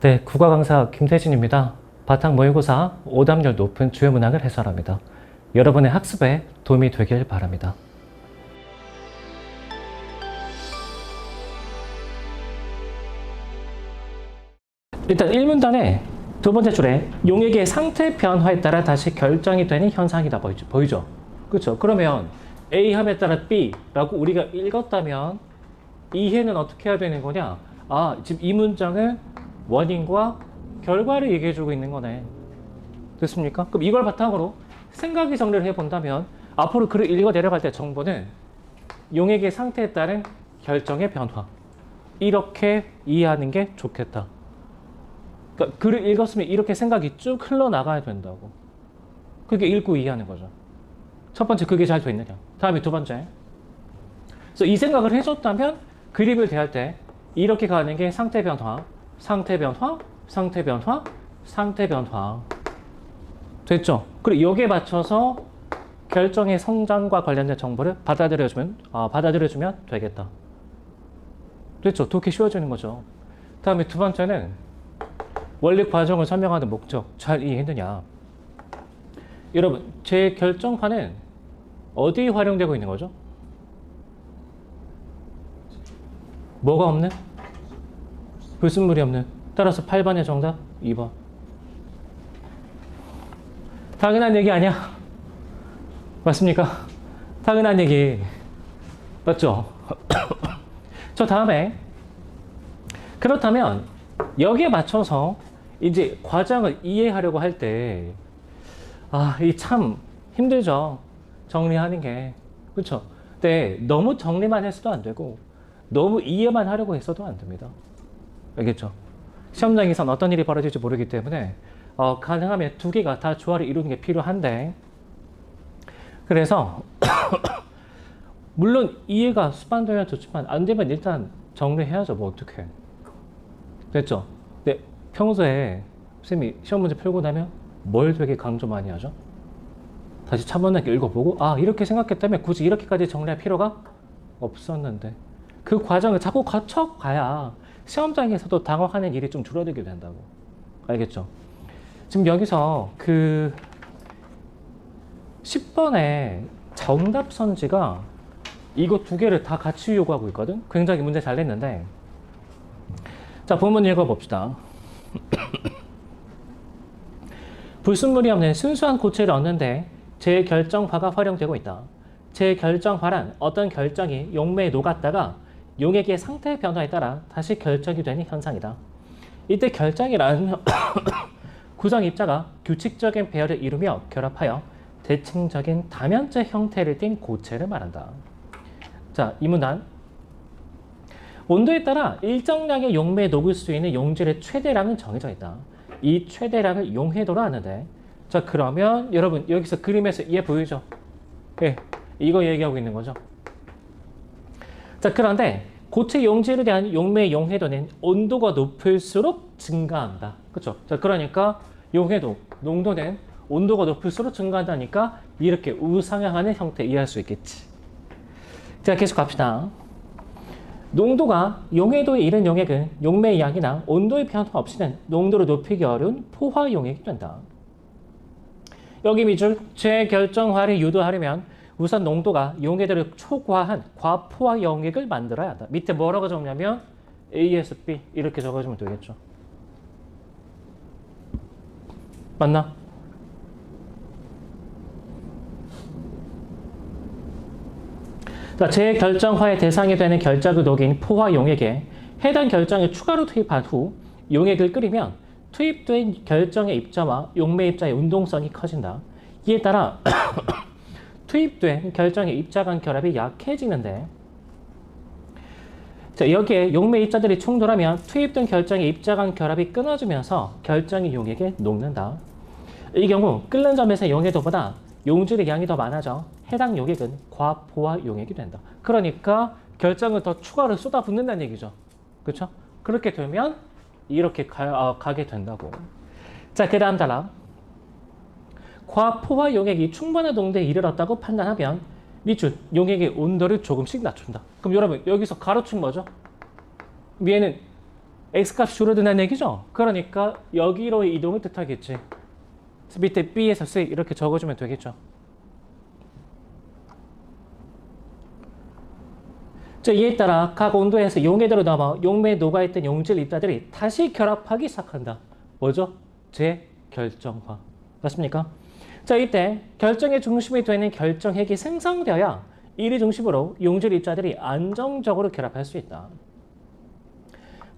네, 국어 강사 김태진입니다. 바탕 모의고사 오답률 높은 주요 문항을 해설합니다. 여러분의 학습에 도움이 되길 바랍니다. 일단 1문단의 두 번째 줄에 용액의 상태 변화에 따라 다시 결정이 되는 현상이다 보이죠? 그렇죠? 그러면 A 함에 따라 B라고 우리가 읽었다면 이해는 어떻게 해야 되는 거냐? 아, 지금 이 문장은 원인과 결과를 얘기해주고 있는 거네. 됐습니까? 그럼 이걸 바탕으로 생각이 정리를 해본다면 앞으로 글을 읽어 내려갈 때 정보는 용액의 상태에 따른 결정의 변화, 이렇게 이해하는 게 좋겠다. 그러니까 글을 읽었으면 이렇게 생각이 쭉 흘러나가야 된다고. 그게 읽고 이해하는 거죠. 첫 번째, 그게 잘 돼 있느냐. 다음에 두 번째, 그래서 이 생각을 해줬다면 그림을 대할 때 이렇게 가는 게 상태 변화, 상태 변화, 상태 변화, 상태 변화. 됐죠? 그리고 여기에 맞춰서 결정의 성장과 관련된 정보를 받아들여주면 되겠다. 됐죠? 그렇게 쉬워지는 거죠. 다음에 두 번째는 원리 과정을 설명하는 목적. 잘 이해했느냐? 여러분, 제 결정판은 어디에 활용되고 있는 거죠? 뭐가 없는? 불순물이 없는. 따라서 8번의 정답 2번. 당연한 얘기 아니야? 맞습니까? 당연한 얘기. 맞죠? 저 다음에 그렇다면 여기에 맞춰서 이제 과정을 이해하려고 할 때 이 참 힘들죠. 정리하는 게. 그렇죠? 근데 너무 정리만 해서도 안 되고 너무 이해만 하려고 했어도 안 됩니다. 알겠죠? 시험장에선 어떤 일이 벌어질지 모르기 때문에 가능하면 두 개가 다 조화를 이루는 게 필요한데, 그래서 물론 이해가 수반되면 좋지만 안 되면 일단 정리해야죠. 뭐 어떡해. 됐죠? 근데 평소에 쌤이 시험 문제 풀고 나면 뭘 되게 강조 많이 하죠? 다시 차분하게 읽어보고 이렇게 생각했다면 굳이 이렇게까지 정리할 필요가 없었는데, 그 과정을 자꾸 거쳐가야 시험장에서도 당황하는 일이 좀 줄어들게 된다고. 알겠죠? 지금 여기서 그 10번의 정답 선지가 이거 두 개를 다 같이 요구하고 있거든? 굉장히 문제 잘 냈는데, 자, 본문 읽어봅시다. 불순물이 없는 순수한 고체를 얻는데 재결정화가 활용되고 있다. 재결정화란 어떤 결정이 용매에 녹았다가 용액의 상태 변화에 따라 다시 결정이 되는 현상이다. 이때 결정이란 구성 입자가 규칙적인 배열을 이루며 결합하여 대칭적인 다면체 형태를 띤 고체를 말한다. 자, 이 문단. 온도에 따라 일정량의 용매에 녹을 수 있는 용질의 최대량은 정해져 있다. 이 최대량을 용해도로 하는데, 자, 그러면 여러분 여기서 그림에서 이해 보이죠? 예, 이거 얘기하고 있는 거죠. 자, 그런데 고체 용질에 대한 용매의 용해도는 온도가 높을수록 증가한다. 그렇죠? 자, 그러니까 용해도, 농도는 온도가 높을수록 증가한다니까 이렇게 우상향하는 형태 이해할 수 있겠지. 자, 계속 갑시다. 농도가 용해도에 이른 용액은 용매의 양이나 온도의 변화 없이는 농도를 높이기 어려운 포화 용액이 된다. 여기 밑줄, 재결정화를 유도하려면 우선 농도가 용해도를 초과한 과포화 용액을 만들어야 한다. 밑에 뭐라고 적냐면 ASB 이렇게 적어주면 되겠죠. 맞나? 자, 재결정화의 대상이 되는 결정을 녹인 포화 용액에 해당 결정을 추가로 투입한 후 용액을 끓이면 투입된 결정의 입자와 용매 입자의 운동성이 커진다. 이에 따라 투입된 결정의 입자 간 결합이 약해지는데, 자, 여기에 용매 입자들이 충돌하면 투입된 결정의 입자 간 결합이 끊어지면서 결정이 용액에 녹는다. 이 경우 끓는 점에서 용해도보다 용질의 양이 더 많아져 해당 용액은 과포화 용액이 된다. 그러니까 결정을 더 추가로 쏟아붓는다는 얘기죠. 그렇죠? 그렇게 되면 이렇게 가게 된다고. 자, 그 다음 단락. 과포화 용액이 충분한 농도에 이르렀다고 판단하면 밑줄 용액의 온도를 조금씩 낮춘다. 그럼 여러분 여기서 가로축 뭐죠? 위에는 x값이 줄어든다는 얘기죠. 그러니까 여기로의 이동을 뜻하겠지. 그래서 밑에 b에서 c 이렇게 적어주면 되겠죠. 자, 이에 따라 각 온도에서 용해대로 넘어 용매에 녹아있던 용질 입자들이 다시 결합하기 시작한다. 뭐죠? 재결정화. 맞습니까? 자, 이때 결정의 중심이 되는 결정핵이 생성되어야 이를 중심으로 용질 입자들이 안정적으로 결합할 수 있다.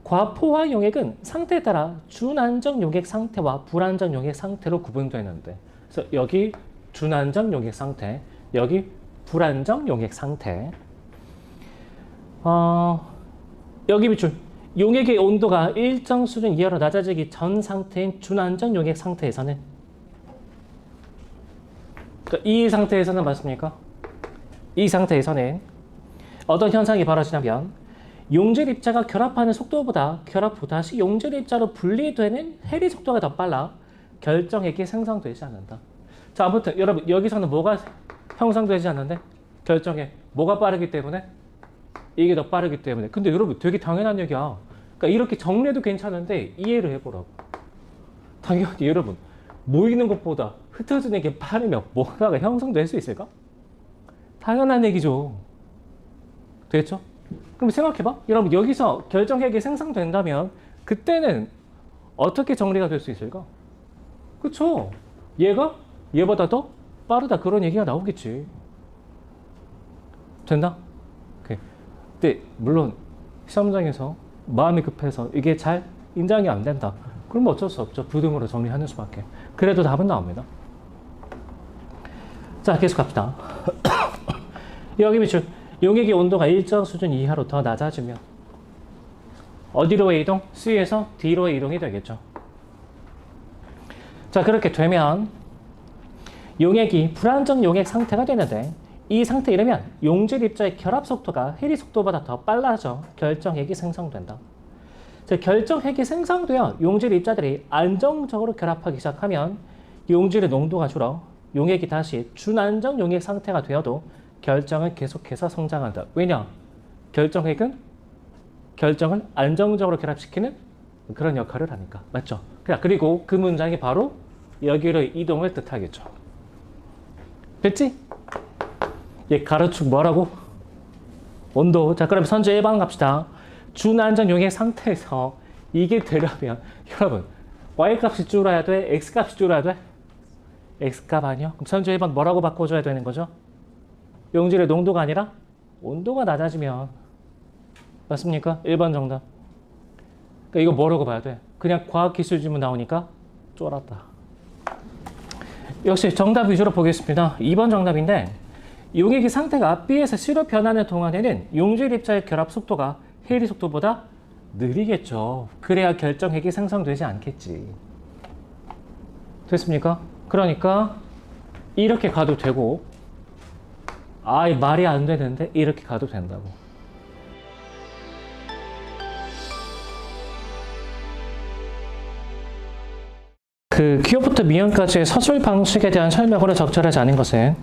과포화 용액은 상태에 따라 준안정 용액 상태와 불안정 용액 상태로 구분되는데, 그래서 여기 준안정 용액 상태, 여기 불안정 용액 상태. 여기 비출 용액의 온도가 일정 수준 이하로 낮아지기 전 상태인 준안정 용액 상태에서는, 그러니까 이 상태에서는 맞습니까? 이 상태에서는 어떤 현상이 벌어지냐면 용질 입자가 결합하는 속도보다 결합 후 다시 용질 입자로 분리되는 해리 속도가 더 빨라 결정핵이 생성되지 않는다. 자, 아무튼 여러분 여기서는 뭐가 형성되지 않는데? 결정핵. 뭐가 빠르기 때문에? 이게 더 빠르기 때문에. 근데 여러분 되게 당연한 얘기야. 그러니까 이렇게 정리해도 괜찮은데 이해를 해보라고. 당연히 여러분 모이는 것보다 흩어지는 게 빠르면 뭔가가 형성될 수 있을까? 당연한 얘기죠. 되겠죠? 그럼 생각해봐. 여러분 여기서 결정핵이 생성된다면 그때는 어떻게 정리가 될 수 있을까? 그쵸? 얘가 얘보다 더 빠르다 그런 얘기가 나오겠지. 된다? 오케이. 근데 물론 시험장에서 마음이 급해서 이게 잘 인정이 안 된다. 그러면 어쩔 수 없죠. 부등으로 정리하는 수밖에. 그래도 답은 나옵니다. 자, 계속 갑시다. 여기 비출 용액의 온도가 일정 수준 이하로 더 낮아지면 어디로의 이동? C에서 D로의 이동이 되겠죠. 자, 그렇게 되면 용액이 불안정 용액 상태가 되는데 이 상태 이르면 용질 입자의 결합 속도가 해리 속도보다 더 빨라져 결정핵이 생성된다. 자, 결정핵이 생성되어 용질 입자들이 안정적으로 결합하기 시작하면 용질의 농도가 줄어 용액이 다시 준안정 용액 상태가 되어도 결정은 계속해서 성장한다. 왜냐? 결정핵은 결정을 안정적으로 결합시키는 그런 역할을 하니까. 맞죠? 그리고 그 문장이 바로 여기로 이동을 뜻하겠죠. 됐지? 얘 가로축 뭐라고? 온도. 자, 그럼 선제 1번 갑시다. 준안정 용액 상태에서 이게 되려면 여러분 Y값이 줄어야 돼? X값이 줄어야 돼? X값 아니요? 그럼 선제 1번 뭐라고 바꿔줘야 되는 거죠? 용질의 농도가 아니라 온도가 낮아지면. 맞습니까? 1번 정답. 그러니까 이거 뭐라고 봐야 돼? 그냥 과학기술 지문 나오니까 쫄았다. 역시 정답 위주로 보겠습니다. 2번 정답인데 용액의 상태가 B에서 C로 변하는 동안에는 용질 입자의 결합 속도가 해리 속도보다 느리겠죠. 그래야 결정핵이 생성되지 않겠지. 됐습니까? 그러니까 이렇게 가도 되고 말이 안 되는데 이렇게 가도 된다고. 그 기호부터 미연까지의 서술 방식에 대한 설명으로 적절하지 않은 것은,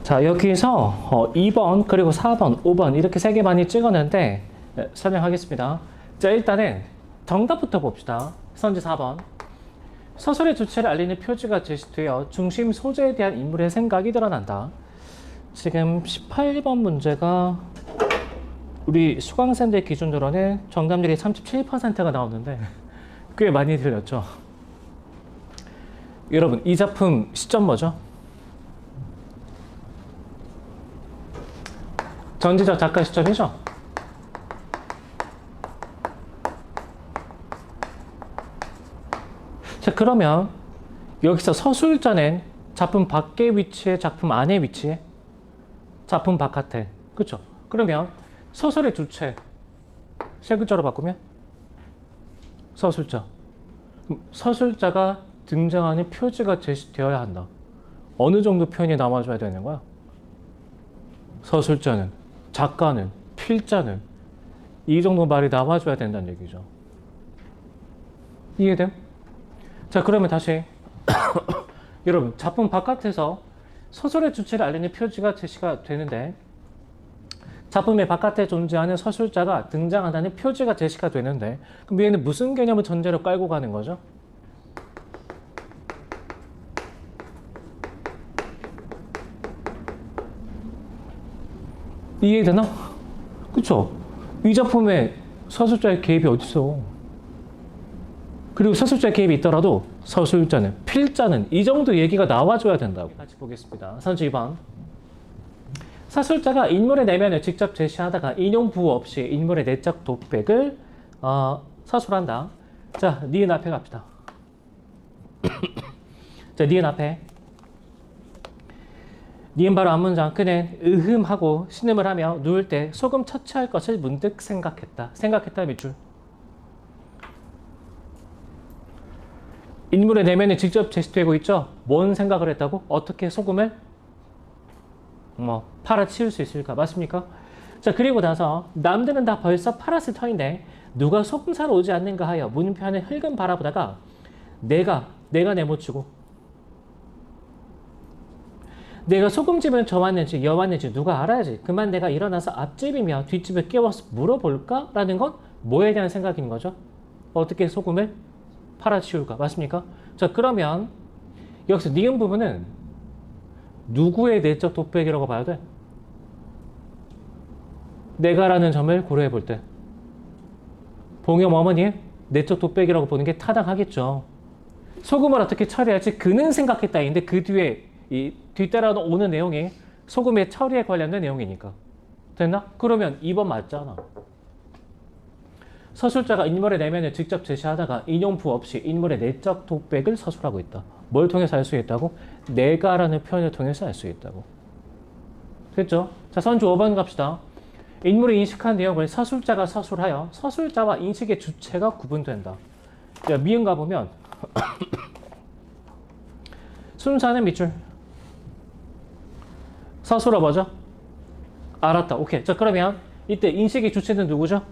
자, 여기서 2번 그리고 4번, 5번 이렇게 세 개 많이 찍었는데 설명하겠습니다. 자, 일단은 정답부터 봅시다. 선지 4번. 서술의 주체를 알리는 표지가 제시되어 중심 소재에 대한 인물의 생각이 드러난다. 지금 18번 문제가 우리 수강생들 기준으로는 정답률이 37%가 나오는데 꽤 많이 들렸죠. 여러분 이 작품 시점 뭐죠? 전지적 작가 시점이죠? 자, 그러면 여기서 서술자는 작품 밖에 위치해, 작품 안에 위치해? 작품 바깥에. 그렇죠? 그러면 서술의 주체 세 글자로 바꾸면 서술자. 서술자가 등장하는 표지가 제시되어야 한다. 어느 정도 표현이 남아줘야 되는 거야? 서술자는, 작가는, 필자는 이 정도 말이 나와줘야 된다는 얘기죠. 이해돼요? 자, 그러면 다시 여러분 작품 바깥에서 서술의 주체를 알리는 표지가 제시가 되는데 작품의 바깥에 존재하는 서술자가 등장한다는 표지가 제시가 되는데 그럼 얘는 무슨 개념을 전제로 깔고 가는 거죠? 이해되나? 그쵸? 이 작품에 서술자의 개입이 어딨어? 그리고 서술자의 개입이 있더라도 서술자는, 필자는 이 정도 얘기가 나와줘야 된다고. 같이 보겠습니다. 선지 2번. 서술자가 인물의 내면을 직접 제시하다가 인용 부호 없이 인물의 내적 독백을 서술한다. 자, 니은 앞에 갑시다. 자, 니은 앞에. 니은 바로 앞문장. 그는 의흠하고 신음을 하며 누울 때 소금 처치할 것을 문득 생각했다. 생각했다 밑줄. 인물의 내면이 직접 제시되고 있죠. 뭔 생각을 했다고? 어떻게 소금을 팔아치울 수 있을까? 맞습니까? 자, 그리고 나서 남들은 다 벌써 팔았을 터인데 누가 소금 사러 오지 않는가 하여 문편을 흘금 바라보다가 내가 내모치고 내가 소금집을 져왔는지 여왔는지 누가 알아야지. 그만 내가 일어나서 앞집이며 뒷집을 깨워서 물어볼까? 라는 건 뭐에 대한 생각인 거죠? 어떻게 소금을 팔아치울까? 맞습니까? 자, 그러면 여기서 니은 부분은 누구의 내적 독백이라고 봐야 돼? 내가라는 점을 고려해 볼 때 봉영 어머니의 내적 독백이라고 보는 게 타당하겠죠. 소금을 어떻게 처리할지 그는 생각했다인데 그 뒤에 이 뒤따라 오는 내용이 소금의 처리에 관련된 내용이니까. 됐나? 그러면 2번 맞잖아. 서술자가 인물의 내면을 직접 제시하다가 인용부 없이 인물의 내적 독백을 서술하고 있다. 뭘 통해서 알 수 있다고? 내가라는 표현을 통해서 알 수 있다고. 됐죠? 자, 선주 5번 갑시다. 인물이 인식한 내용을 서술자가 서술하여 서술자와 인식의 주체가 구분된다. 자, 미음 가보면 순사는 밑줄. 서술어 뭐죠? 알았다. 오케이. 자, 그러면 이때 인식의 주체는 누구죠?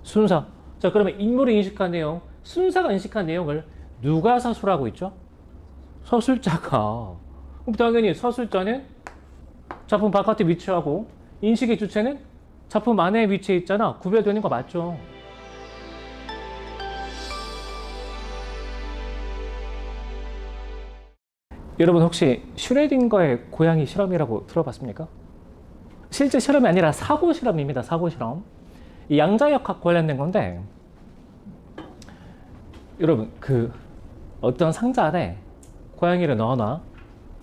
순사. 자, 그러면 인물이 인식한 내용, 순사가 인식한 내용을 누가 서술하고 있죠? 서술자가. 그럼 당연히 서술자는 작품 바깥에 위치하고 인식의 주체는 작품 안에 위치해 있잖아. 구별되는 거 맞죠? 여러분 혹시 슈레딩거의 고양이 실험이라고 들어봤습니까? 실제 실험이 아니라 사고 실험입니다. 사고 실험. 이 양자역학 관련된 건데 여러분 그 어떤 상자 안에 고양이를 넣어놔.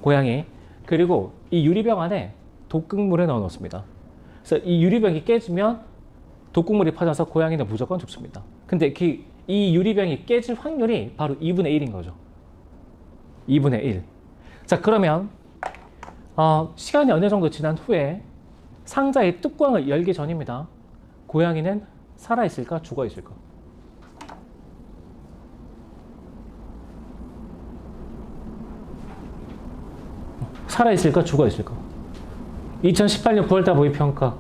고양이. 그리고 이 유리병 안에 독극물을 넣어 놓습니다. 그래서 이 유리병이 깨지면 독극물이 퍼져서 고양이는 무조건 죽습니다. 근데 이 유리병이 깨질 확률이 바로 2분의 1인 거죠. 2분의 1. 자, 그러면 시간이 어느 정도 지난 후에 상자의 뚜껑을 열기 전입니다. 고양이는 살아있을까? 죽어있을까? 살아있을까? 죽어있을까? 2018년 9월달 모의평가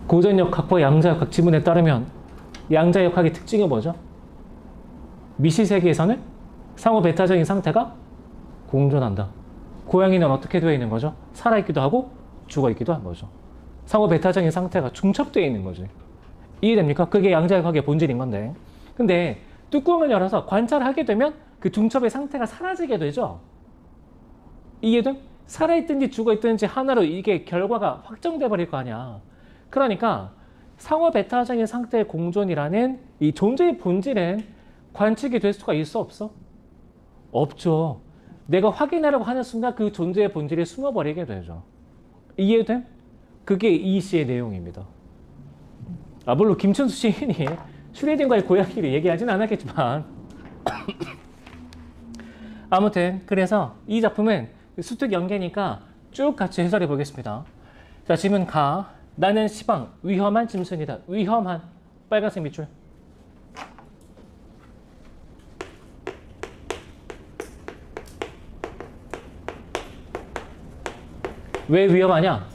고전역학과 양자역학 지문에 따르면 양자역학의 특징이 뭐죠? 미시세계에서는 상호 배타적인 상태가 공존한다. 고양이는 어떻게 되어 있는 거죠? 살아있기도 하고 죽어있기도 한 거죠. 상호 배타적인 상태가 중첩되어 있는 거지. 이해됩니까? 그게 양자역학의 본질인 건데. 근데 뚜껑을 열어서 관찰하게 되면 그 중첩의 상태가 사라지게 되죠. 이해돼? 살아있든지 죽어있든지 하나로 이게 결과가 확정돼 버릴 거 아니야. 그러니까 상호 배타적인 상태의 공존이라는 이 존재의 본질은 관측이 될 수가 있어 없어? 없죠. 내가 확인하려고 하는 순간 그 존재의 본질이 숨어버리게 되죠. 이해돼? 그게 이 시의 내용입니다. 물론 김춘수 시인이 슈레딩거의 고양이를 얘기하진 않았겠지만 아무튼 그래서 이 작품은 수특 연계니까 쭉 같이 해설해 보겠습니다. 자, 지문 가. 나는 시방 위험한 짐승이다. 위험한 빨간색 밑줄. 왜 위험하냐?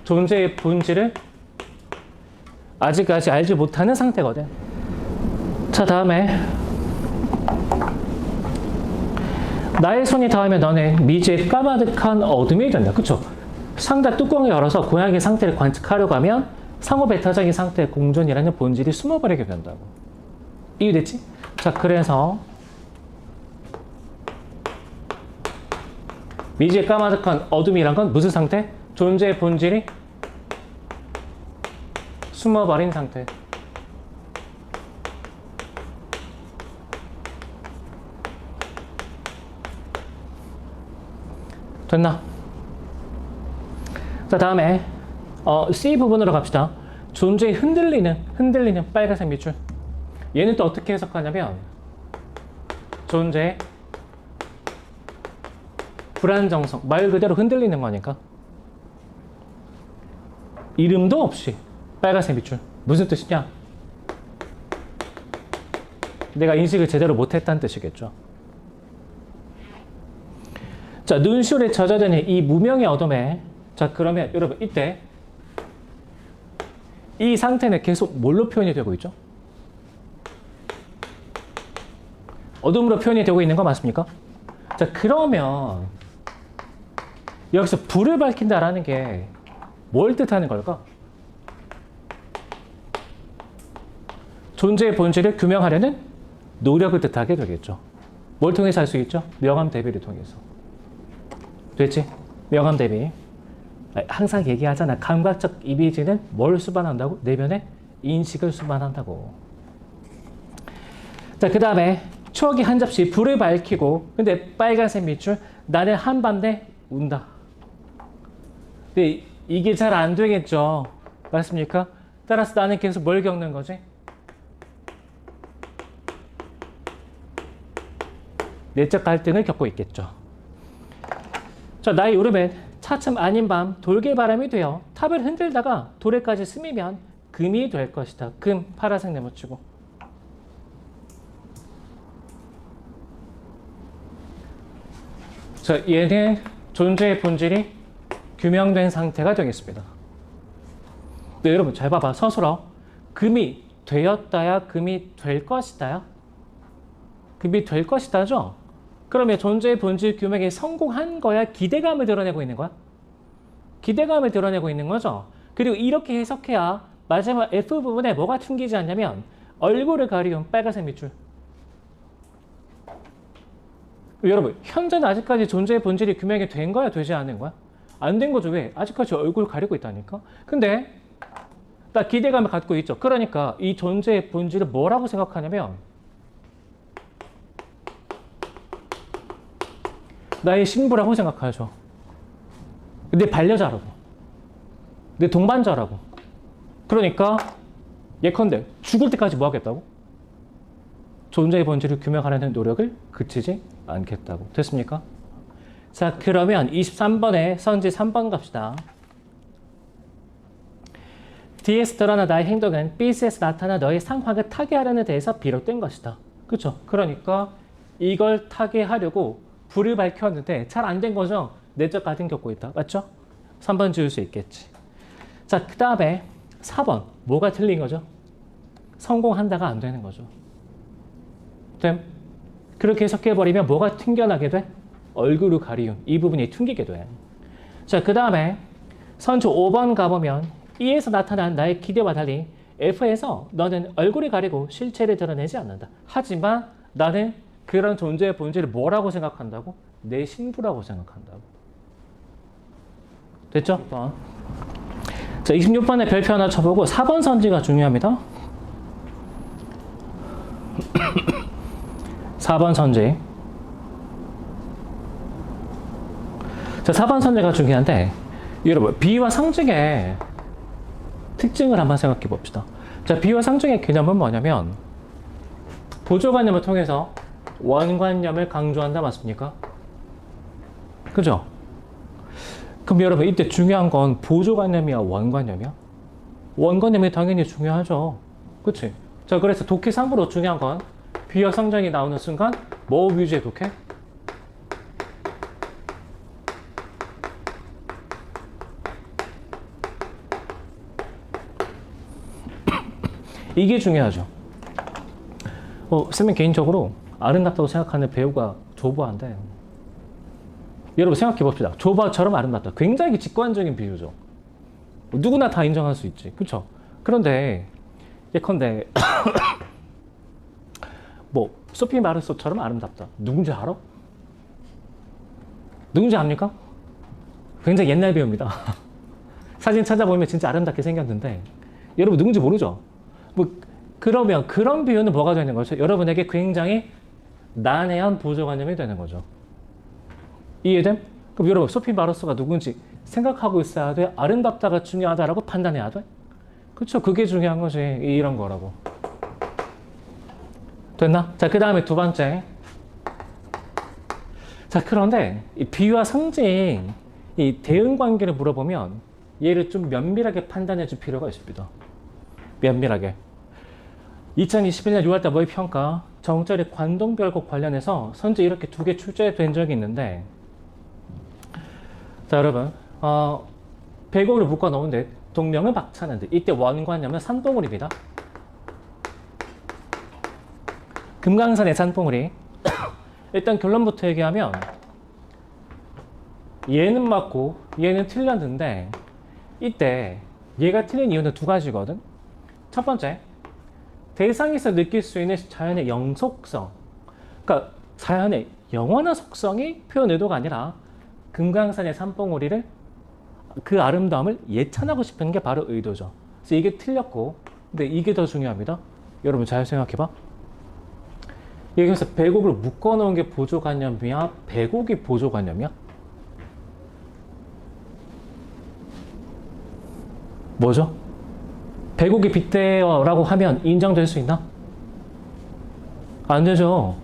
존재의 본질을 아직까지 알지 못하는 상태거든. 자, 다음에 나의 손이 닿으면 너는 미지의 까마득한 어둠이 된다. 그쵸? 상자 뚜껑을 열어서 고양이의 상태를 관측하려고 하면 상호 배타적인 상태의 공존이라는 본질이 숨어버리게 된다고. 이해됐지? 자, 그래서 미지의 까마득한 어둠이란 건 무슨 상태? 존재의 본질이 숨어버린 상태. 됐나? 자, 다음에 C 부분으로 갑시다. 존재의 흔들리는 빨간색 밑줄. 얘는 또 어떻게 해석하냐면 존재의 불안정성, 말 그대로 흔들리는 거니까 이름도 없이 빨간색 밑줄. 무슨 뜻이냐? 내가 인식을 제대로 못했다는 뜻이겠죠. 자, 눈시울에 젖어드는 이 무명의 어둠에, 자, 그러면 여러분 이때 이 상태는 계속 뭘로 표현이 되고 있죠? 어둠으로 표현이 되고 있는 거 맞습니까? 자, 그러면 여기서 불을 밝힌다라는 게 뭘 뜻하는 걸까? 존재의 본질을 규명하려는 노력을 뜻하게 되겠죠. 뭘 통해서 할 수 있죠? 명암 대비를 통해서. 됐지? 명암 대비. 항상 얘기하잖아. 감각적 이미지는 뭘 수반한다고? 내면의 인식을 수반한다고. 자, 그 다음에 추억이 한 접시 불을 밝히고, 근데 빨간색 밑줄, 나는 한밤내 운다. 근데 이게 잘 안 되겠죠. 맞습니까? 따라서 나는 계속 뭘 겪는 거지? 내적 갈등을 겪고 있겠죠. 자, 나의 울음은 차츰 아닌 밤 돌개바람이 되어 탑을 흔들다가 돌에까지 스미면 금이 될 것이다. 금, 파란색 네모치고. 자, 얘는 존재의 본질이 규명된 상태가 되겠습니다. 네, 여러분 잘 봐봐. 서술어. 금이 되었다야, 금이 될 것이다야? 금이 될 것이다죠? 그러면 존재의 본질 규명에 성공한 거야? 기대감을 드러내고 있는 거야? 기대감을 드러내고 있는 거죠. 그리고 이렇게 해석해야 마지막 F 부분에 뭐가 튕기지 않냐면 얼굴을 가리운 빨간색 밑줄. 여러분, 현재는 아직까지 존재의 본질이 규명이 된 거야? 되지 않은 거야? 안 된 거죠. 왜? 아직까지 얼굴 가리고 있다니까? 근데 나 기대감을 갖고 있죠. 그러니까 이 존재의 본질을 뭐라고 생각하냐면 나의 신부라고 생각하죠. 내 반려자라고. 내 동반자라고. 그러니까 예컨대 죽을 때까지 뭐 하겠다고? 존재의 본질을 규명하려는 노력을 그치지 않겠다고. 됐습니까? 자, 그러면 23번에 선지 3번 갑시다. D에서 드러난 나의 행동은 B에서 나타난 너의 상황을 타개하려는 데에서 비롯된 것이다. 그렇죠? 그러니까 이걸 타개하려고 불을 밝혔는데 잘 안 된 거죠? 내적 갈등 겪고 있다. 맞죠? 3번 지울 수 있겠지. 자, 그 다음에 4번. 뭐가 틀린 거죠? 성공한다가 안 되는 거죠. 됨? 그렇게 해석해버리면 뭐가 튕겨나게 돼? 얼굴을 가리운 이 부분이 튕기게 돼. 자, 그 다음에 선조 5번 가보면 E에서 나타난 나의 기대와 달리 F에서 너는 얼굴을 가리고 실체를 드러내지 않는다. 하지만 나는 그런 존재의 본질을 뭐라고 생각한다고? 내 신부라고 생각한다고. 됐죠? 자, 26번에 별표 하나 쳐보고 4번 선지가 중요합니다. 4번 선지. 자, 4번 선지가 중요한데 여러분, 비유와 상징의 특징을 한번 생각해 봅시다. 자, 비유와 상징의 개념은 뭐냐면 보조관념을 통해서 원관념을 강조한다. 맞습니까? 그죠? 그럼 여러분, 이때 중요한 건 보조관념이야, 원관념이야? 원관념이 당연히 중요하죠. 그치? 자, 그래서 독해상으로 중요한 건 비유와 상징이 나오는 순간 뭐 위주의 독해? 이게 중요하죠. 쌤은 개인적으로 아름답다고 생각하는 배우가 조보아인데, 여러분 생각해 봅시다. 조보아처럼 아름답다. 굉장히 직관적인 비유죠. 누구나 다 인정할 수 있지. 그쵸? 그런데 예컨대 뭐 소피 마르소처럼 아름답다. 누군지 알아? 누군지 압니까? 굉장히 옛날 배우입니다. 사진 찾아보면 진짜 아름답게 생겼는데 여러분 누군지 모르죠? 뭐 그러면 그런 비유는 뭐가 되는 거죠? 여러분에게 굉장히 난해한 보조관념이 되는 거죠. 이해됨? 그럼 여러분 소피 마르소가 누군지 생각하고 있어야 돼? 아름답다가 중요하다라고 판단해야 돼? 그렇죠. 그게 중요한 거지. 이런 거라고. 됐나? 자, 그 다음에 두 번째. 자, 그런데 이 비유와 상징, 이 대응 관계를 물어보면 얘를 좀 면밀하게 판단해 줄 필요가 있습니다. 면밀하게. 2021년 6월달 모의평가 정절의 관동별곡 관련해서 선제 이렇게 두 개 출제된 적이 있는데, 자, 여러분, 배곡을 묶어 놓은데 동명을 박차는데 이때 원관념은 산봉우리입니다. 금강산의 산봉우리. 일단 결론부터 얘기하면 얘는 맞고 얘는 틀렸는데 이때 얘가 틀린 이유는 두 가지거든. 첫 번째, 대상에서 느낄 수 있는 자연의 영속성, 그러니까 자연의 영원한 속성이 표현 의도가 아니라 금강산의 산봉우리를 그 아름다움을 예찬하고 싶은 게 바로 의도죠. 그래서 이게 틀렸고, 근데 이게 더 중요합니다. 여러분 잘 생각해봐. 여기서 배곡을 묶어놓은 게 보조관념이야? 배곡이 보조관념이야? 뭐죠? 배곡이 빗대어라고 하면 인정될 수 있나? 안 되죠.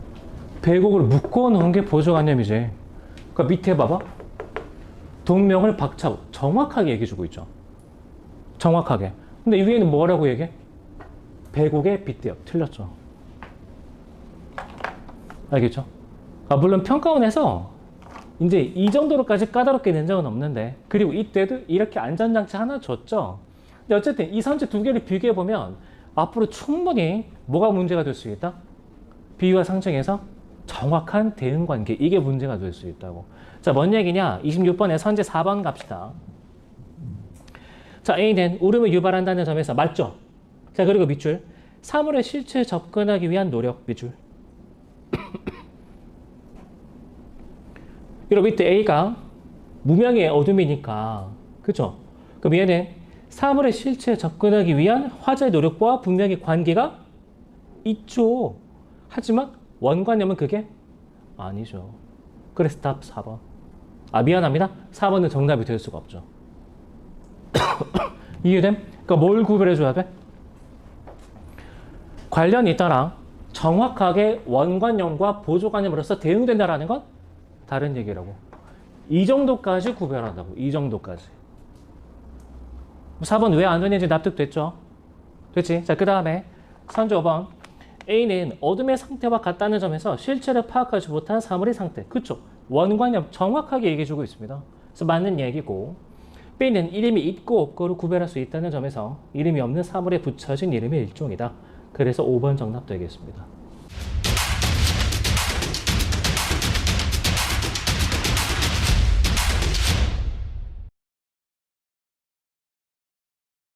배곡을 묶어놓은 게 보조관념이지. 그러니까 밑에 봐봐. 동명을 박차고 정확하게 얘기해주고 있죠. 정확하게. 근데 이 위에는 뭐라고 얘기해? 배곡에 빗대어. 틀렸죠. 알겠죠? 물론 평가원에서 이제 이 정도로까지 까다롭게 낸 적은 없는데, 그리고 이때도 이렇게 안전장치 하나 줬죠. 근데 어쨌든 이 선제 두 개를 비교해보면 앞으로 충분히 뭐가 문제가 될 수 있다? 비유와 상징에서 정확한 대응관계, 이게 문제가 될 수 있다고. 자, 뭔 얘기냐? 26번에 선제 4번 갑시다. 자, A는 울음을 유발한다는 점에서 맞죠? 자, 그리고 밑줄. 사물의 실체에 접근하기 위한 노력, 밑줄. 그리고 밑에 A가 무명의 어둠이니까, 그죠? 그럼 얘는 사물의 실체에 접근하기 위한 화자의 노력과 분명히 관계가 있죠. 하지만 원관념은 그게 아니죠. 그래서 답 4번. 미안합니다. 4번은 정답이 될 수가 없죠. 이해됨? 그러니까 뭘 구별해줘야 돼? 관련이 있다랑 정확하게 원관념과 보조관념으로서 대응된다라는 건 다른 얘기라고. 이 정도까지 구별한다고. 이 정도까지. 4번 왜 안 되는지 납득됐죠? 됐지? 자, 그 다음에 선제 5번. A는 어둠의 상태와 같다는 점에서 실체를 파악하지 못한 사물의 상태. 그쵸? 원관념 정확하게 얘기해주고 있습니다. 그래서 맞는 얘기고, B는 이름이 있고 없고를 구별할 수 있다는 점에서 이름이 없는 사물에 붙여진 이름의 일종이다. 그래서 5번 정답 되겠습니다.